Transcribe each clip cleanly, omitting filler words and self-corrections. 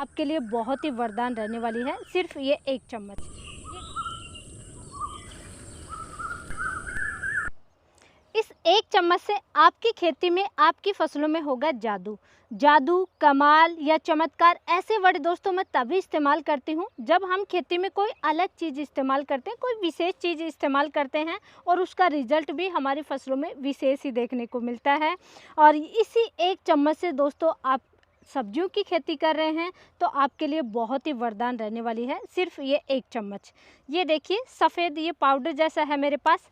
आपके लिए बहुत ही वरदान रहने वाली है, सिर्फ ये 1 चम्मच। इस 1 चम्मच से आपकी खेती में, आपकी फसलों में होगा जादू। जादू, कमाल या चमत्कार, ऐसे वर्ड दोस्तों मैं तभी इस्तेमाल करती हूँ जब हम खेती में कोई अलग चीज़ इस्तेमाल करते हैं, कोई विशेष चीज़ इस्तेमाल करते हैं और उसका रिजल्ट भी हमारी फसलों में विशेष ही देखने को मिलता है। और इसी 1 चम्मच से दोस्तों आप सब्जियों की खेती कर रहे हैं तो आपके लिए बहुत ही वरदान रहने वाली है, सिर्फ ये 1 चम्मच। ये देखिए सफ़ेद, ये पाउडर जैसा है मेरे पास,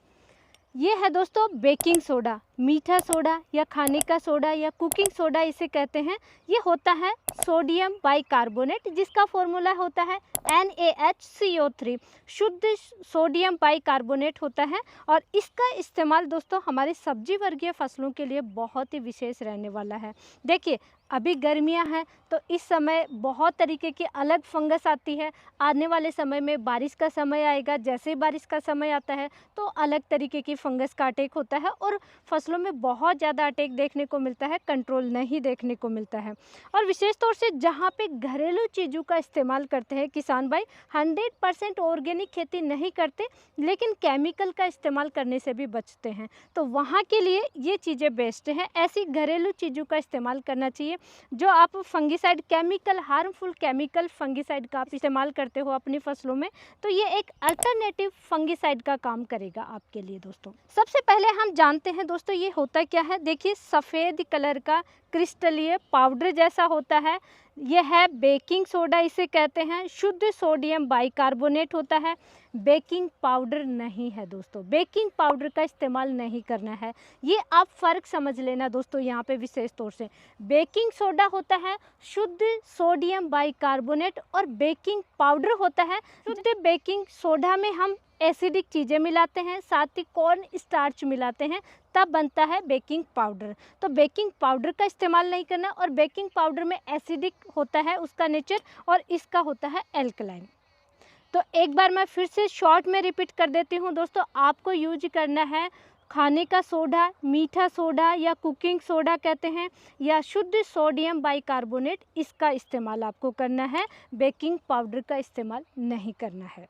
ये है दोस्तों बेकिंग सोडा, मीठा सोडा या खाने का सोडा या कुकिंग सोडा इसे कहते हैं। ये होता है सोडियम बाइकार्बोनेट, जिसका फॉर्मूला होता है NaHCO3, शुद्ध सोडियम बाइकार्बोनेट होता है। और इसका इस्तेमाल दोस्तों हमारे सब्जी वर्गीय फसलों के लिए बहुत ही विशेष रहने वाला है। देखिए अभी गर्मियां हैं तो इस समय बहुत तरीके की अलग फंगस आती है। आने वाले समय में बारिश का समय आएगा, जैसे ही बारिश का समय आता है तो अलग तरीके की फंगस का अटैक होता है और फसलों में बहुत ज़्यादा अटैक देखने को मिलता है, कंट्रोल नहीं देखने को मिलता है। और विशेष तौर से जहाँ पे घरेलू चीज़ों का इस्तेमाल करते हैं किसान भाई, 100% ऑर्गेनिक खेती नहीं करते लेकिन केमिकल का इस्तेमाल करने से भी बचते हैं, तो वहाँ के लिए ये चीज़ें बेस्ट हैं। ऐसी घरेलू चीज़ों का इस्तेमाल करना चाहिए। जो आप fungicide, chemical, harmful chemical fungicide का आप इस्तेमाल करते हो अपनी फसलों में, तो ये एक अल्टरनेटिव फंगिसाइड का काम करेगा आपके लिए दोस्तों। सबसे पहले हम जानते हैं दोस्तों ये होता क्या है। देखिए सफ़ेद कलर का क्रिस्टलीय पाउडर जैसा होता है, यह है बेकिंग सोडा इसे कहते हैं। शुद्ध सोडियम बाइकार्बोनेट होता है, बेकिंग पाउडर नहीं है दोस्तों, बेकिंग पाउडर का इस्तेमाल नहीं करना है। ये आप फ़र्क समझ लेना दोस्तों यहाँ पे विशेष तौर से। बेकिंग सोडा होता है शुद्ध सोडियम बाइकार्बोनेट और बेकिंग पाउडर होता है। शुद्ध बेकिंग सोडा में हम एसिडिक चीज़ें मिलाते हैं, साथ ही कॉर्न स्टार्च मिलाते हैं, तब बनता है बेकिंग पाउडर। तो बेकिंग पाउडर का इस्तेमाल नहीं करना। और बेकिंग पाउडर में एसिडिक होता है उसका नेचर और इसका होता है एल्कलाइन। तो एक बार मैं फिर से शॉर्ट में रिपीट कर देती हूँ दोस्तों, आपको यूज करना है खाने का सोडा, मीठा सोडा या कुकिंग सोडा कहते हैं, या शुद्ध सोडियम बाइकार्बोनेट, इसका इस्तेमाल आपको करना है, बेकिंग पाउडर का इस्तेमाल नहीं करना है।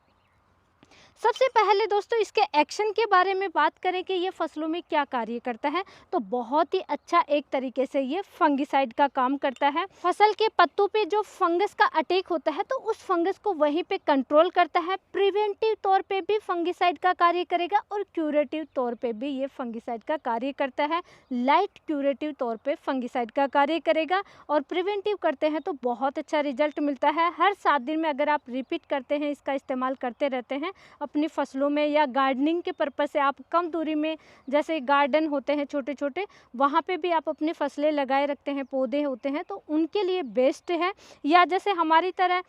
सबसे पहले दोस्तों इसके एक्शन के बारे में बात करें कि ये फसलों में क्या कार्य करता है, तो बहुत ही अच्छा एक तरीके से ये फंगिसाइड का काम करता है। फसल के पत्तों पे जो फंगस का अटैक होता है तो उस फंगस को वहीं पे कंट्रोल करता है। प्रिवेंटिव तौर पे भी फंगिसाइड का कार्य करेगा और क्यूरेटिव तौर पे भी ये फंगिसाइड का कार्य करता है। लाइट क्यूरेटिव तौर पे फंगिसाइड का कार्य करेगा और प्रिवेंटिव करते हैं तो बहुत अच्छा रिजल्ट मिलता है। हर 7 दिन में अगर आप रिपीट करते हैं, इसका इस्तेमाल करते रहते हैं अपनी फसलों में, या गार्डनिंग के पर्पज़ से आप कम दूरी में, जैसे गार्डन होते हैं छोटे छोटे, वहाँ पे भी आप अपनी फसलें लगाए रखते हैं, पौधे होते हैं, तो उनके लिए बेस्ट है। या जैसे हमारी तरह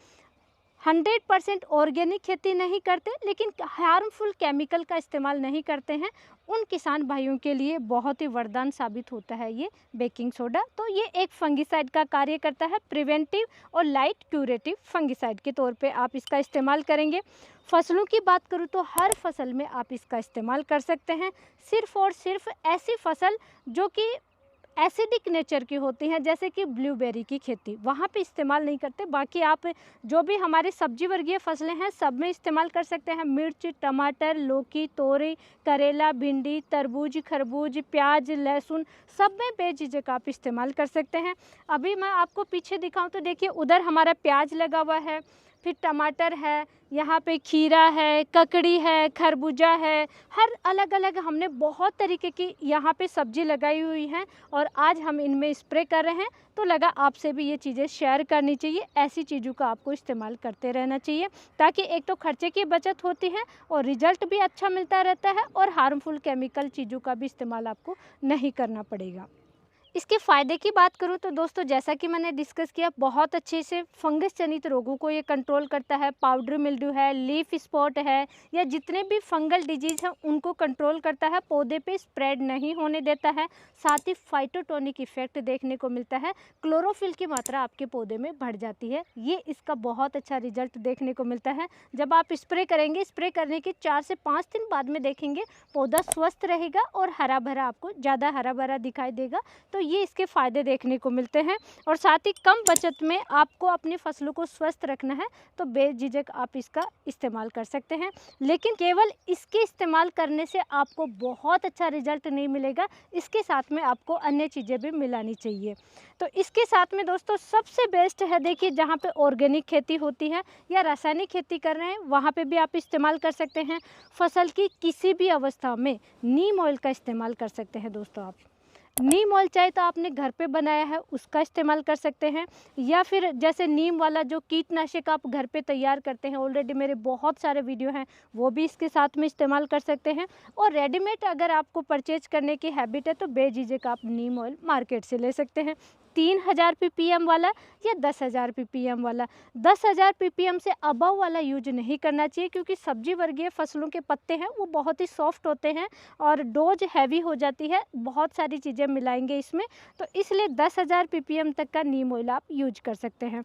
100% ऑर्गेनिक खेती नहीं करते लेकिन हार्मफुल केमिकल का इस्तेमाल नहीं करते हैं, उन किसान भाइयों के लिए बहुत ही वरदान साबित होता है ये बेकिंग सोडा। तो ये एक फंगिसाइड का कार्य करता है, प्रिवेंटिव और लाइट क्यूरेटिव फंगिसाइड के तौर पे आप इसका इस्तेमाल करेंगे। फसलों की बात करूँ तो हर फसल में आप इसका इस्तेमाल कर सकते हैं, सिर्फ और सिर्फ ऐसी फसल जो कि एसिडिक नेचर की होती हैं, जैसे कि ब्लूबेरी की खेती, वहाँ पे इस्तेमाल नहीं करते। बाकी आप जो भी हमारे सब्जी वर्गीय फसलें हैं सब में इस्तेमाल कर सकते हैं। मिर्च, टमाटर, लौकी, तोरई, करेला, भिंडी, तरबूज, खरबूज, प्याज, लहसुन, सब में बेझिझक आप इस्तेमाल कर सकते हैं। अभी मैं आपको पीछे दिखाऊं तो देखिए उधर हमारा प्याज लगा हुआ है, फिर टमाटर है, यहाँ पे खीरा है, ककड़ी है, खरबूजा है, हर अलग अलग हमने बहुत तरीके की यहाँ पे सब्जी लगाई हुई हैं और आज हम इनमें स्प्रे कर रहे हैं। तो लगा आपसे भी ये चीज़ें शेयर करनी चाहिए। ऐसी चीज़ों का आपको इस्तेमाल करते रहना चाहिए ताकि एक तो खर्चे की बचत होती है और रिजल्ट भी अच्छा मिलता रहता है और हार्मफुल केमिकल चीज़ों का भी इस्तेमाल आपको नहीं करना पड़ेगा। इसके फ़ायदे की बात करूँ तो दोस्तों जैसा कि मैंने डिस्कस किया, बहुत अच्छे से फंगस जनित रोगों को ये कंट्रोल करता है। पाउडर मिल्ड्यू है, लीफ स्पॉट है, या जितने भी फंगल डिजीज़ हैं उनको कंट्रोल करता है, पौधे पे स्प्रेड नहीं होने देता है। साथ ही फाइटोटोनिक इफेक्ट देखने को मिलता है, क्लोरोफिल की मात्रा आपके पौधे में बढ़ जाती है। ये इसका बहुत अच्छा रिजल्ट देखने को मिलता है। जब आप स्प्रे करेंगे, स्प्रे करने के 4 से 5 दिन बाद में देखेंगे पौधा स्वस्थ रहेगा और हरा भरा, आपको ज़्यादा हरा भरा दिखाई देगा। तो ये इसके फ़ायदे देखने को मिलते हैं। और साथ ही कम बचत में आपको अपनी फसलों को स्वस्थ रखना है तो बेझिझक आप इसका इस्तेमाल कर सकते हैं। लेकिन केवल इसके इस्तेमाल करने से आपको बहुत अच्छा रिजल्ट नहीं मिलेगा, इसके साथ में आपको अन्य चीज़ें भी मिलानी चाहिए। तो इसके साथ में दोस्तों सबसे बेस्ट है, देखिए जहाँ पे ऑर्गेनिक खेती होती है या रासायनिक खेती कर रहे हैं वहाँ पे भी आप इस्तेमाल कर सकते हैं। फसल की किसी भी अवस्था में नीम ऑयल का इस्तेमाल कर सकते हैं दोस्तों। आप नीम ऑयल चाहे तो आपने घर पे बनाया है उसका इस्तेमाल कर सकते हैं, या फिर जैसे नीम वाला जो कीटनाशक आप घर पे तैयार करते हैं, ऑलरेडी मेरे बहुत सारे वीडियो हैं, वो भी इसके साथ में इस्तेमाल कर सकते हैं। और रेडीमेड अगर आपको परचेज करने की हैबिट है तो बेझिझक आप नीम ऑयल मार्केट से ले सकते हैं। 3000 ppm वाला या 10,000 ppm वाला। 10,000 ppm से अबव वाला यूज नहीं करना चाहिए, क्योंकि सब्जी वर्गीय फसलों के पत्ते हैं वो बहुत ही सॉफ्ट होते हैं और डोज हैवी हो जाती है, बहुत सारी चीज़ें मिलाएंगे इसमें, तो इसलिए 10,000 ppm तक का नीम ऑयल आप यूज कर सकते हैं।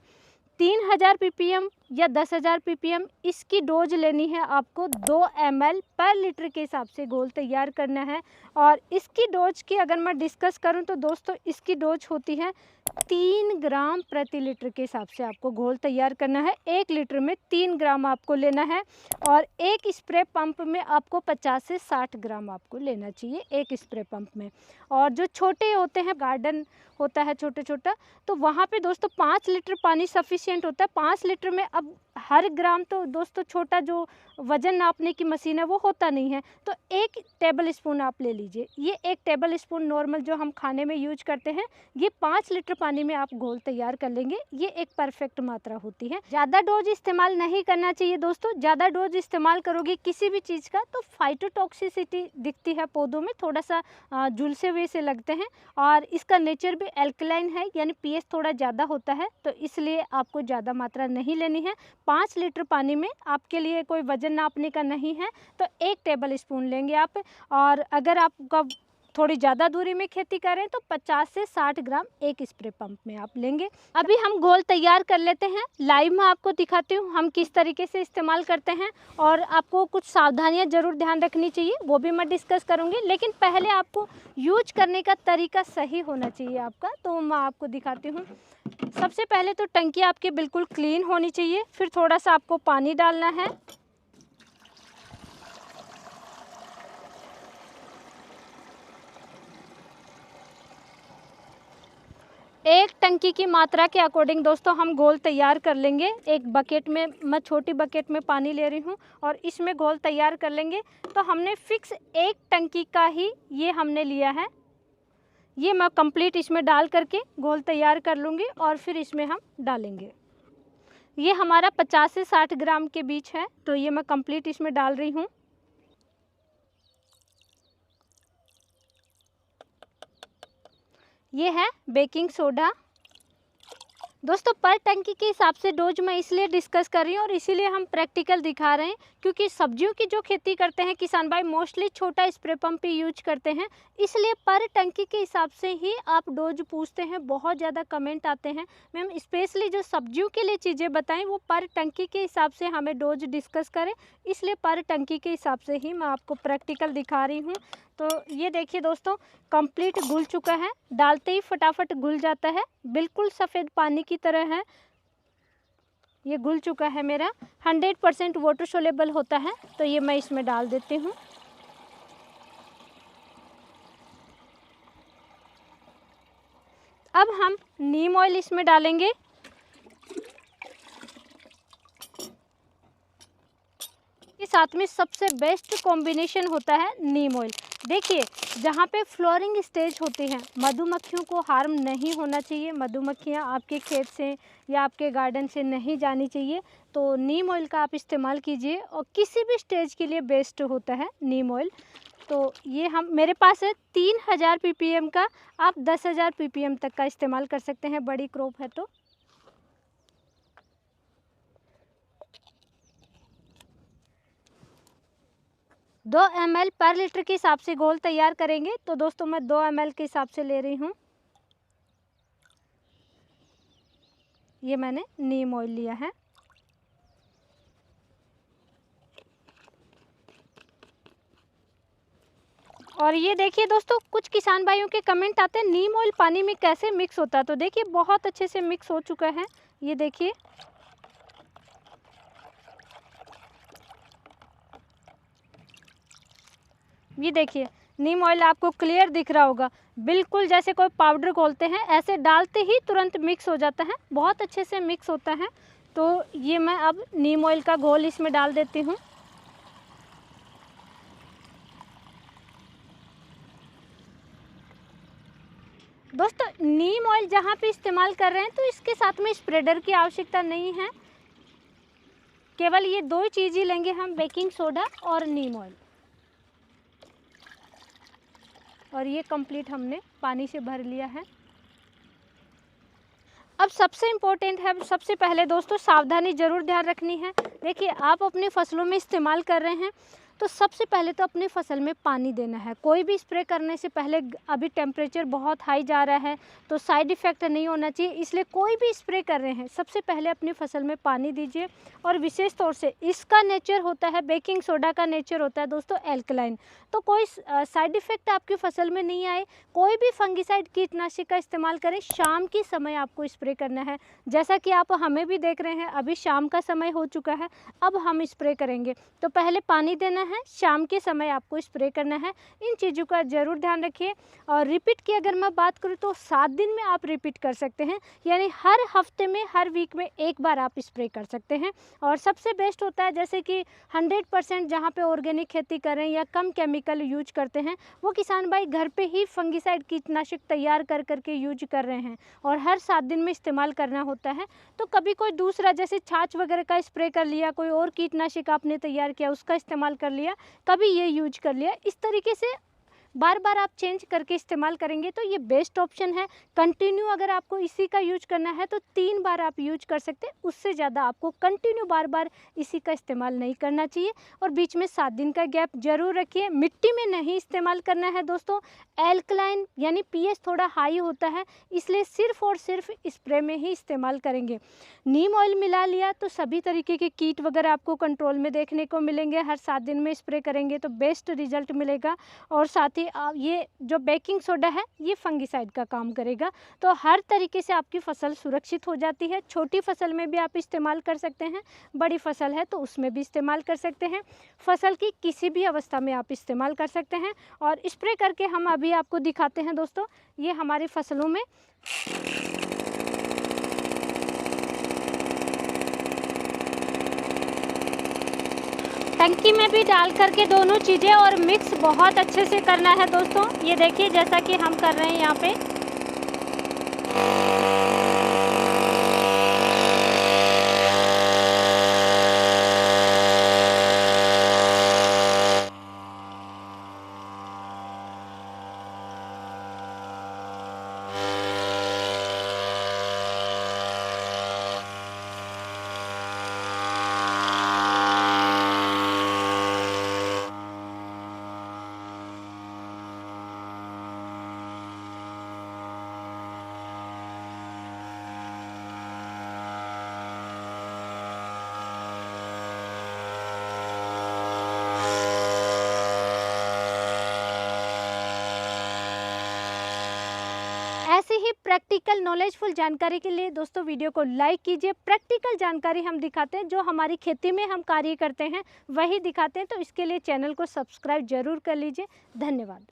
3000 ppm या 10,000 ppm इसकी डोज लेनी है आपको 2 ml पर लीटर के हिसाब से घोल तैयार करना है। और इसकी डोज की अगर मैं डिस्कस करूं तो दोस्तों इसकी डोज होती है 3 ग्राम प्रति लीटर के हिसाब से आपको घोल तैयार करना है। 1 लीटर में 3 ग्राम आपको लेना है और एक स्प्रे पंप में आपको 50 से 60 ग्राम आपको लेना चाहिए एक स्प्रे पंप में। और जो छोटे होते हैं, गार्डन होता है छोटे छोटा, तो वहाँ पे दोस्तों 5 लीटर पानी सफिशिएंट होता है। 5 लीटर में अब हर ग्राम तो दोस्तों छोटा जो वज़न नापने की मशीन है वो होता नहीं है, तो 1 टेबल स्पून आप ले लीजिए। ये 1 टेबल स्पून नॉर्मल जो हम खाने में यूज करते हैं, ये 5 लीटर पानी में आप घोल तैयार कर लेंगे। ये एक परफेक्ट मात्रा होती है। ज़्यादा डोज इस्तेमाल नहीं करना चाहिए दोस्तों। ज़्यादा डोज इस्तेमाल करोगे किसी भी चीज़ का तो फाइटोटॉक्सिसिटी दिखती है पौधों में, थोड़ा सा झुलसे हुए से लगते हैं। और इसका नेचर भी एल्कलाइन है, यानी पीएच थोड़ा ज़्यादा होता है, तो इसलिए आपको ज़्यादा मात्रा नहीं लेनी है। 5 लीटर पानी में आपके लिए कोई वज़न नापने का नहीं है, तो 1 टेबल स्पून लेंगे आप। और अगर आपका थोड़ी ज़्यादा दूरी में खेती करें तो 50 से 60 ग्राम एक स्प्रे पंप में आप लेंगे। अभी हम घोल तैयार कर लेते हैं। लाइव में आपको दिखाती हूँ हम किस तरीके से इस्तेमाल करते हैं, और आपको कुछ सावधानियाँ ज़रूर ध्यान रखनी चाहिए, वो भी मैं डिस्कस करूँगी। लेकिन पहले आपको यूज करने का तरीका सही होना चाहिए आपका, तो मैं आपको दिखाती हूँ। सबसे पहले तो टंकी आपकी बिल्कुल क्लीन होनी चाहिए, फिर थोड़ा सा आपको पानी डालना है। एक टंकी की मात्रा के अकॉर्डिंग दोस्तों हम घोल तैयार कर लेंगे। एक बकेट में, मैं छोटी बकेट में पानी ले रही हूँ और इसमें घोल तैयार कर लेंगे। तो हमने फिक्स एक टंकी का ही ये हमने लिया है। ये मैं कंप्लीट इसमें डाल करके घोल तैयार कर लूँगी और फिर इसमें हम डालेंगे। ये हमारा 50 से 60 ग्राम के बीच है, तो ये मैं कंप्लीट इसमें डाल रही हूँ। ये है बेकिंग सोडा। दोस्तों पर टंकी के हिसाब से डोज मैं इसलिए डिस्कस कर रही हूँ और इसीलिए हम प्रैक्टिकल दिखा रहे हैं, क्योंकि सब्जियों की जो खेती करते हैं किसान भाई मोस्टली छोटा स्प्रे पंप ही यूज करते हैं, इसलिए पर टंकी के हिसाब से ही आप डोज पूछते हैं। बहुत ज़्यादा कमेंट आते हैं मैम स्पेशली जो सब्जियों के लिए चीज़ें बताएं वो पर टंकी के हिसाब से हमें डोज डिस्कस करें, इसलिए पर टंकी के हिसाब से ही मैं आपको प्रैक्टिकल दिखा रही हूँ। तो ये देखिए दोस्तों कंप्लीट घुल चुका है, डालते ही फटाफट घुल जाता है, बिल्कुल सफ़ेद पानी की तरह है। ये घुल चुका है मेरा, 100% वाटर सोलेबल होता है। तो ये मैं इसमें डाल देती हूँ। अब हम नीम ऑयल इसमें डालेंगे। के साथ में सबसे बेस्ट कॉम्बिनेशन होता है नीम ऑयल। देखिए जहाँ पे फ्लोरिंग स्टेज होती हैं, मधुमक्खियों को हार्म नहीं होना चाहिए, मधुमक्खियाँ आपके खेत से या आपके गार्डन से नहीं जानी चाहिए, तो नीम ऑयल का आप इस्तेमाल कीजिए। और किसी भी स्टेज के लिए बेस्ट होता है नीम ऑयल। तो ये हम मेरे पास है 3000 ppm का, आप 10,000 ppm तक का इस्तेमाल कर सकते हैं बड़ी क्रॉप है तो। 2 ml पर लीटर के हिसाब से घोल तैयार करेंगे, तो दोस्तों मैं 2 ml के हिसाब से ले रही हूँ। ये मैंने नीम ऑयल लिया है। और ये देखिए दोस्तों, कुछ किसान भाइयों के कमेंट आते हैं नीम ऑयल पानी में कैसे मिक्स होता है, तो देखिए बहुत अच्छे से मिक्स हो चुका है। ये देखिए, ये देखिए नीम ऑयल आपको क्लियर दिख रहा होगा, बिल्कुल जैसे कोई पाउडर घोलते हैं ऐसे डालते ही तुरंत मिक्स हो जाता है, बहुत अच्छे से मिक्स होता है। तो ये मैं अब नीम ऑयल का घोल इसमें डाल देती हूँ। दोस्तों नीम ऑयल जहाँ पे इस्तेमाल कर रहे हैं तो इसके साथ में स्प्रेडर की आवश्यकता नहीं है, केवल ये दो ही चीज़ ही लेंगे हम, बेकिंग सोडा और नीम ऑयल। और ये कंप्लीट हमने पानी से भर लिया है। अब सबसे इम्पोर्टेंट है, सबसे पहले दोस्तों सावधानी ज़रूर ध्यान रखनी है। देखिए आप अपनी फसलों में इस्तेमाल कर रहे हैं तो सबसे पहले तो अपनी फसल में पानी देना है। कोई भी स्प्रे करने से पहले, अभी टेम्परेचर बहुत हाई जा रहा है तो साइड इफ़ेक्ट नहीं होना चाहिए, इसलिए कोई भी स्प्रे कर रहे हैं सबसे पहले अपनी फसल में पानी दीजिए। और विशेष तौर से इसका नेचर होता है, बेकिंग सोडा का नेचर होता है दोस्तों एल्कलाइन, तो कोई साइड इफ़ेक्ट आपकी फसल में नहीं आए। कोई भी फंगिसाइड कीटनाशक का इस्तेमाल करें, शाम के समय आपको स्प्रे करना है। जैसा कि आप हमें भी देख रहे हैं, अभी शाम का समय हो चुका है, अब हम स्प्रे करेंगे। तो पहले पानी देना है, शाम के समय आपको स्प्रे करना है। इन चीज़ों का ज़रूर ध्यान रखिए। और रिपीट की अगर मैं बात करूँ तो 7 दिन में आप रिपीट कर सकते हैं, यानी हर हफ्ते में, हर वीक में एक बार आप स्प्रे कर सकते हैं। और सबसे बेस्ट होता है जैसे कि 100% जहाँ पे ऑर्गेनिक खेती करें या कम केमिकल यूज करते हैं, वो किसान भाई घर पे ही फंगिसाइड कीटनाशक तैयार कर करके यूज कर रहे हैं और हर 7 दिन में इस्तेमाल करना होता है। तो कभी कोई दूसरा जैसे छाछ वगैरह का स्प्रे कर लिया, कोई और कीटनाशक आपने तैयार किया उसका इस्तेमाल कर लिया, कभी ये यूज कर लिया, इस तरीके से बार बार आप चेंज करके इस्तेमाल करेंगे तो ये बेस्ट ऑप्शन है। कंटिन्यू अगर आपको इसी का यूज करना है तो 3 बार आप यूज कर सकते हैं, उससे ज़्यादा आपको कंटिन्यू बार बार इसी का इस्तेमाल नहीं करना चाहिए। और बीच में 7 दिन का गैप जरूर रखिए। मिट्टी में नहीं इस्तेमाल करना है दोस्तों, एल्कलाइन यानी पीएच थोड़ा हाई होता है, इसलिए सिर्फ और सिर्फ स्प्रे में ही इस्तेमाल करेंगे। नीम ऑयल मिला लिया तो सभी तरीके के कीट वगैरह आपको कंट्रोल में देखने को मिलेंगे। हर 7 दिन में स्प्रे करेंगे तो बेस्ट रिजल्ट मिलेगा। और साथ ही ये जो बेकिंग सोडा है ये फंगिसाइड का काम करेगा, तो हर तरीके से आपकी फसल सुरक्षित हो जाती है। छोटी फसल में भी आप इस्तेमाल कर सकते हैं, बड़ी फसल है तो उसमें भी इस्तेमाल कर सकते हैं। फसल की किसी भी अवस्था में आप इस्तेमाल कर सकते हैं। और स्प्रे करके हम अभी आपको दिखाते हैं दोस्तों, ये हमारी फसलों में टंकी में भी डाल करके दोनों चीज़ें और मिक्स बहुत अच्छे से करना है दोस्तों। ये देखिए जैसा कि हम कर रहे हैं यहाँ पे। ऐसे ही प्रैक्टिकल नॉलेजफुल जानकारी के लिए दोस्तों वीडियो को लाइक कीजिए। प्रैक्टिकल जानकारी हम दिखाते हैं, जो हमारी खेती में हम कार्य करते हैं वही दिखाते हैं, तो इसके लिए चैनल को सब्सक्राइब जरूर कर लीजिए। धन्यवाद।